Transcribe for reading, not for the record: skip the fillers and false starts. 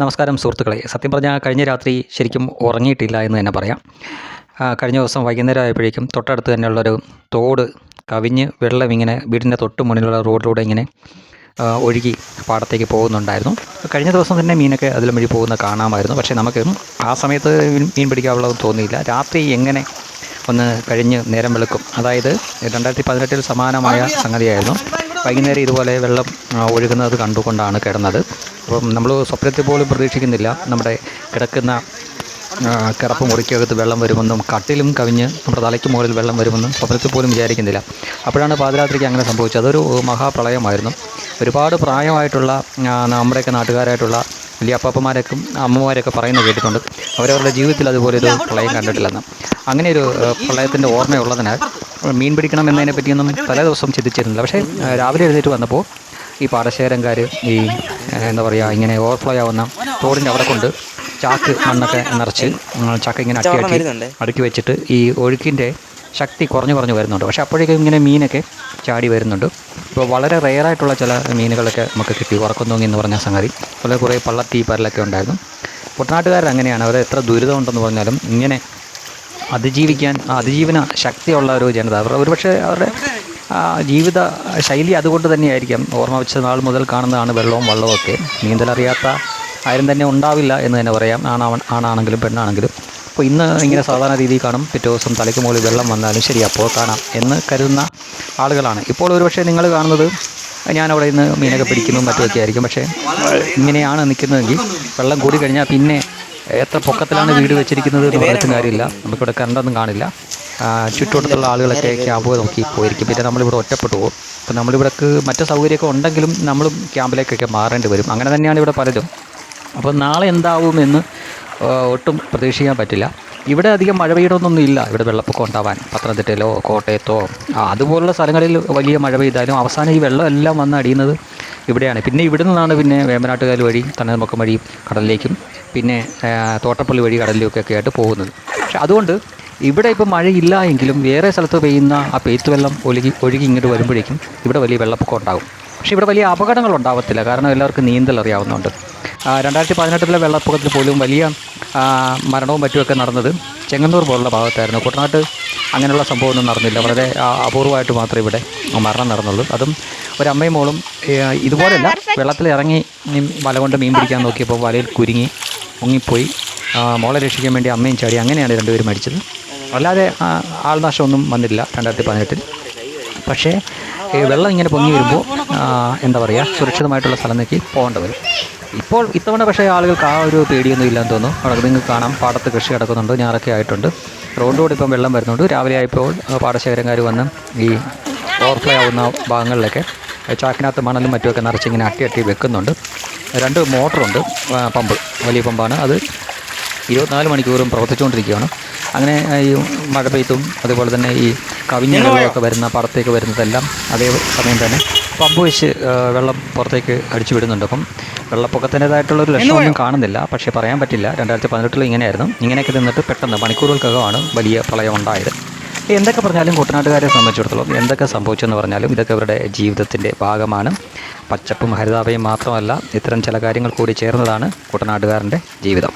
നമസ്കാരം സുഹൃത്തുക്കളെ. സത്യം പറഞ്ഞാൽ കഴിഞ്ഞ രാത്രി ശരിക്കും ഉറങ്ങിയിട്ടില്ല എന്ന് തന്നെ പറയാം. കഴിഞ്ഞ ദിവസം വൈകുന്നേരം ആയപ്പോഴേക്കും തൊട്ടടുത്ത് തന്നെയുള്ളൊരു തോട് കവിഞ്ഞ് വെള്ളം ഇങ്ങനെ വീടിൻ്റെ തൊട്ട് മുന്നിലുള്ള റോഡിലൂടെ ഇങ്ങനെ ഒഴുകി പാടത്തേക്ക് പോകുന്നുണ്ടായിരുന്നു. കഴിഞ്ഞ ദിവസം തന്നെ മീനൊക്കെ അതിലും വഴി പോകുന്ന കാണാമായിരുന്നു. പക്ഷേ നമുക്ക് ആ സമയത്ത് മീൻ പിടിക്കാനുള്ളതൊന്നും തോന്നിയില്ല. രാത്രി എങ്ങനെ ഒന്ന് കഴിഞ്ഞ് നേരം വെളുക്കും, അതായത് 2018 സമാനമായ സംഗതിയായിരുന്നു. വൈകുന്നേരം ഇതുപോലെ വെള്ളം ഒഴുകുന്നത് കണ്ടുകൊണ്ടാണ് കിടന്നത്. അപ്പം നമ്മൾ സ്വപ്നത്തിൽ പോലും പ്രതീക്ഷിക്കുന്നില്ല നമ്മുടെ കിടക്കുന്ന കിടപ്പ് മുറിക്കകത്ത് വെള്ളം വരുമെന്നും കട്ടിലും കവിഞ്ഞ് നമ്മുടെ തലയ്ക്ക് മുകളിൽ വെള്ളം വരുമെന്നും സ്വപ്നത്തിൽ പോലും വിചാരിക്കുന്നില്ല. അപ്പോഴാണ് പാതിരാത്രിക്ക് അങ്ങനെ സംഭവിച്ചത്. അതൊരു മഹാപ്രളയമായിരുന്നു. ഒരുപാട് പ്രായമായിട്ടുള്ള നമ്മുടെയൊക്കെ നാട്ടുകാരായിട്ടുള്ള വലിയ അപ്പാപ്പന്മാരൊക്കെ അമ്മമാരൊക്കെ പറയുന്നത് കേട്ടിട്ടുണ്ട്. അവരവരുടെ ജീവിതത്തിൽ അതുപോലെ ഒരു പ്രളയം കണ്ടിട്ടില്ലെന്ന്. അങ്ങനെ ഒരു പ്രളയത്തിൻ്റെ ഓർമ്മയുള്ളതിനാൽ മീൻ പിടിക്കണം എന്നതിനെ പറ്റിയൊന്നും തലേ ദിവസം ചിന്തിച്ചിരുന്നില്ല. പക്ഷേ രാവിലെ എഴുന്നേറ്റ് വന്നപ്പോൾ ഈ പാടശേഖരംകാർ ഈ എന്താ പറയുക, ഇങ്ങനെ ഓവർഫ്ലോ ആവുന്ന തോടിൻ്റെ അവിടെ കൊണ്ട് ചാക്ക് മണ്ണൊക്കെ നിറച്ച് ചാക്ക് ഇങ്ങനെ അടുക്കി വെച്ചിട്ട് ഈ ഒഴുക്കിൻ്റെ ശക്തി കുറഞ്ഞു വരുന്നുണ്ട്. പക്ഷേ അപ്പോഴേക്കും ഇങ്ങനെ മീനൊക്കെ ചാടി വരുന്നുണ്ട്. ഇപ്പോൾ വളരെ റെയറായിട്ടുള്ള ചില മീനുകളൊക്കെ നമുക്ക് കിട്ടി. ഉറക്കൊന്നോങ്ങി എന്ന് പറഞ്ഞ സംഗതി, അതുപോലെ കുറേ പള്ളത്തി പരലൊക്കെ ഉണ്ടായിരുന്നു. കുട്ടനാട്ടുകാരങ്ങനെയാണ്. അവർ എത്ര ദുരിതമുണ്ടെന്ന് പറഞ്ഞാലും ഇങ്ങനെ അതിജീവന ശക്തിയുള്ള ഒരു ജനത. ഒരുപക്ഷെ അവരുടെ ജീവിത ശൈലി അതുകൊണ്ട് തന്നെയായിരിക്കാം. ഓർമ്മ വെച്ച നാൾ മുതൽ കാണുന്നതാണ് വെള്ളവും വള്ളവും ഒക്കെ. നീന്തലറിയാത്ത ആരും തന്നെ ഉണ്ടാവില്ല എന്ന് തന്നെ പറയാം, ആണാണെങ്കിലും പെണ്ണാണെങ്കിലും. അപ്പോൾ ഇന്ന് ഇങ്ങനെ സാധാരണ രീതിയിൽ കാണും, പിറ്റേ ദിവസം തലയ്ക്ക് മുകളിൽ വെള്ളം വന്നാലും ശരി അപ്പോൾ കാണാം എന്ന് കരുതുന്ന ആളുകളാണ്. ഇപ്പോൾ ഒരുപക്ഷെ നിങ്ങൾ കാണുന്നത് ഞാനവിടെ ഇന്ന് മീനൊക്കെ പിടിക്കുന്നതും മറ്റുമൊക്കെ ആയിരിക്കും. പക്ഷേ ഇങ്ങനെയാണ് നിൽക്കുന്നതെങ്കിൽ വെള്ളം കൂടി കഴിഞ്ഞാൽ പിന്നെ എത്ര പൊക്കത്തിലാണ് വീട് വെച്ചിരിക്കുന്നത് എന്ന് പറയാൻ കാര്യമില്ല. നമുക്കിവിടെ കറണ്ടൊന്നും കാണില്ല. ചുറ്റുവട്ടത്തുള്ള ആളുകളൊക്കെ ക്യാമ്പ് നോക്കി പോയിരിക്കും. പിന്നെ നമ്മളിവിടെ ഒറ്റപ്പെട്ടു പോകും. അപ്പോൾ നമ്മളിവിടേക്ക് മറ്റു സൗകര്യമൊക്കെ ഉണ്ടെങ്കിലും നമ്മളും ക്യാമ്പിലേക്കൊക്കെ മാറേണ്ടി വരും. അങ്ങനെ തന്നെയാണ് ഇവിടെ പലരും. അപ്പോൾ നാളെ എന്താവുമെന്ന് ഒട്ടും പ്രതീക്ഷിക്കാൻ പറ്റില്ല. ഇവിടെ അധികം മഴ പെയ്യണമെന്നൊന്നും ഇല്ല. ഇവിടെ വെള്ളപ്പൊക്കം ഉണ്ടാവാൻ പത്തനംതിട്ടയിലോ കോട്ടയത്തോ അതുപോലുള്ള സ്ഥലങ്ങളിൽ വലിയ മഴ പെയ്താലും അവസാനം ഈ വെള്ളം എല്ലാം വന്ന് അടിയുന്നത് ഇവിടെയാണ്. പിന്നെ ഇവിടെ നിന്നാണ് പിന്നെ വേമ്പനാട്ടുകാൽ വഴി തണ്ണീർമുക്കം വഴി കടലിലേക്കും പിന്നെ തോട്ടപ്പള്ളി വഴി കടലിലേക്കൊക്കെ ആയിട്ട് പോകുന്നത്. പക്ഷെ അതുകൊണ്ട് ഇവിടെ ഇപ്പോൾ മഴയില്ല എങ്കിലും വേറെ സ്ഥലത്ത് പെയ്യുന്ന ആ പെയ്ത്ത് വെള്ളം ഒഴുകി ഇങ്ങോട്ട് വരുമ്പോഴേക്കും ഇവിടെ വലിയ വെള്ളപ്പൊക്കം ഉണ്ടാകും. പക്ഷേ ഇവിടെ വലിയ അപകടങ്ങൾ ഉണ്ടാവത്തില്ല, കാരണം എല്ലാവർക്കും നീന്തൽ അറിയാവുന്നതുകൊണ്ട്. 2018 വെള്ളപ്പൊക്കത്തിൽ പോലും വലിയ മരണവും മറ്റുമൊക്കെ നടന്നത് ചെങ്ങന്നൂർ പോലുള്ള ഭാഗത്തായിരുന്നു. കുട്ടനാട്ട് അങ്ങനെയുള്ള സംഭവമൊന്നും നടന്നില്ല. വളരെ അപൂർവമായിട്ട് മാത്രമേ ഇവിടെ മരണം നടന്നുള്ളൂ. അതും ഒരമ്മയും മോളും ഇതുപോലെയല്ല, വെള്ളത്തിൽ ഇറങ്ങി വല കൊണ്ട് മീൻ പിടിക്കാൻ നോക്കിയപ്പോൾ വലയിൽ കുരുങ്ങി മുങ്ങിപ്പോയി. മോളെ രക്ഷിക്കാൻ വേണ്ടി അമ്മയും ചാടി. അങ്ങനെയാണ് രണ്ടുപേരും മരിച്ചത്. അല്ലാതെ ആൾനാശമൊന്നും വന്നില്ല 2018. പക്ഷേ വെള്ളം ഇങ്ങനെ പൊങ്ങി വരുമ്പോൾ എന്താ പറയുക, സുരക്ഷിതമായിട്ടുള്ള സ്ഥലത്തേക്ക് പോകേണ്ടി വരും. ഇപ്പോൾ ഇത്തവണ പക്ഷേ ആളുകൾക്ക് ആ ഒരു പേടിയൊന്നും ഇല്ലെന്ന് തോന്നുന്നു. അവിടെ നിങ്ങൾക്ക് കാണാം, പാടത്ത് കൃഷി കിടക്കുന്നുണ്ട്, ഞാറൊക്കെ ആയിട്ടുണ്ട്. റോഡിലൂടെ ഇപ്പം വെള്ളം വരുന്നുണ്ട്. രാവിലെ ആയപ്പോൾ പാടശേഖരംകാർ വന്ന് ഈ ഓവർഫ്ലോ ആവുന്ന ഭാഗങ്ങളിലൊക്കെ ചാക്കിനകത്ത് മണലും മറ്റുമൊക്കെ നിറച്ചിങ്ങനെ അട്ടി വെക്കുന്നുണ്ട്. 2 മോട്ടറുണ്ട്, പമ്പ്, വലിയ പമ്പാണ്. അത് 24 മണിക്കൂറും പ്രവർത്തിച്ചുകൊണ്ടിരിക്കുകയാണ്. അങ്ങനെ ഈ മഴ പെയ്ത്തും അതുപോലെ തന്നെ ഈ കവിഞ്ഞ വെള്ളമൊക്കെ വരുന്ന പാടത്തേക്ക് വരുന്നതെല്ലാം അതേ സമയം തന്നെ പമ്പ് വെച്ച് വെള്ളം പുറത്തേക്ക് അടിച്ചു വിടുന്നുണ്ട്. അപ്പം വെള്ളപ്പൊക്കത്തിൻ്റേതായിട്ടുള്ളൊരു ലക്ഷണമൊന്നും കാണുന്നില്ല. പക്ഷേ പറയാൻ പറ്റില്ല. 2018 ഇങ്ങനെയായിരുന്നു. ഇങ്ങനെയൊക്കെ നിന്നിട്ട് പെട്ടെന്ന് മണിക്കൂറുകൾക്കകമാണ് വലിയ പ്രളയം ഉണ്ടായത്. എന്തൊക്കെ പറഞ്ഞാലും കുട്ടനാട്ടുകാരെ സംബന്ധിച്ചിടത്തോളം എന്തൊക്കെ സംഭവിച്ചെന്ന് പറഞ്ഞാലും ഇതൊക്കെ അവരുടെ ജീവിതത്തിൻ്റെ ഭാഗമാണ്. പച്ചപ്പും ഹരിതാഭയും മാത്രമല്ല, ഇത്തരം ചില കാര്യങ്ങൾ കൂടി ചേർന്നതാണ് കുട്ടനാട്ടുകാരൻ്റെ ജീവിതം.